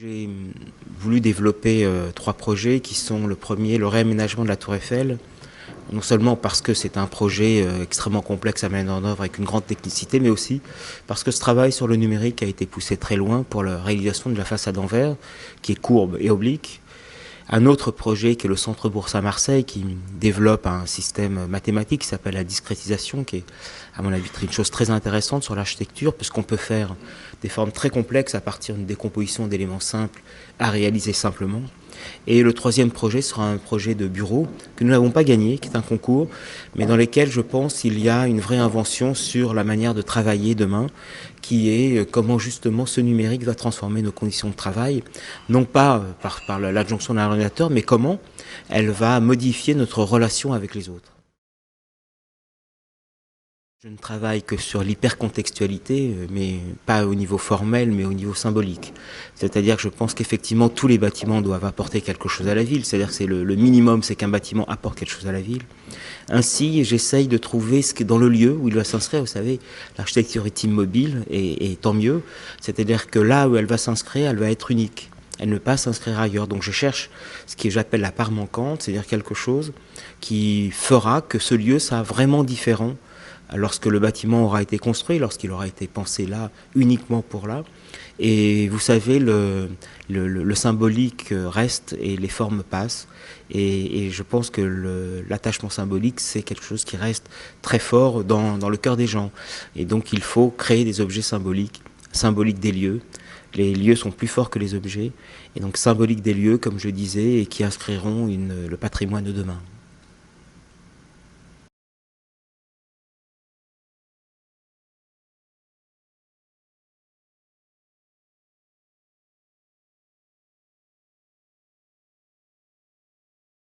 J'ai voulu développer trois projets qui sont le premier, le réaménagement de la Tour Eiffel, non seulement parce que c'est un projet extrêmement complexe à mettre en œuvre avec une grande technicité, mais aussi parce que ce travail sur le numérique a été poussé très loin pour la réalisation de la façade en verre, qui est courbe et oblique. Un autre projet qui est le Centre Bourse à Marseille, qui développe un système mathématique qui s'appelle la discrétisation, qui est à mon avis une chose très intéressante sur l'architecture, puisqu'on peut faire des formes très complexes à partir d'une décomposition d'éléments simples à réaliser simplement. Et le troisième projet sera un projet de bureau que nous n'avons pas gagné, qui est un concours, mais dans lequel je pense il y a une vraie invention sur la manière de travailler demain, qui est comment justement ce numérique va transformer nos conditions de travail, non pas par l'adjonction d'un ordinateur, mais comment elle va modifier notre relation avec les autres. Je ne travaille que sur l'hypercontextualité, mais pas au niveau formel, mais au niveau symbolique. C'est-à-dire que je pense qu'effectivement tous les bâtiments doivent apporter quelque chose à la ville. C'est-à-dire que c'est le minimum, c'est qu'un bâtiment apporte quelque chose à la ville. Ainsi, j'essaye de trouver ce qui est dans le lieu où il va s'inscrire. Vous savez, l'architecture est immobile et tant mieux. C'est-à-dire que là où elle va s'inscrire, elle va être unique. Elle ne peut pas s'inscrire ailleurs. Donc je cherche ce que j'appelle la part manquante, c'est-à-dire quelque chose qui fera que ce lieu sera vraiment différent lorsque le bâtiment aura été construit, lorsqu'il aura été pensé là, uniquement pour là. Et vous savez, le symbolique reste et les formes passent. Et je pense que l'attachement symbolique, c'est quelque chose qui reste très fort dans le cœur des gens. Et donc il faut créer des objets symboliques des lieux. Les lieux sont plus forts que les objets. Et donc symboliques des lieux, comme je disais, et qui inscriront le patrimoine de demain.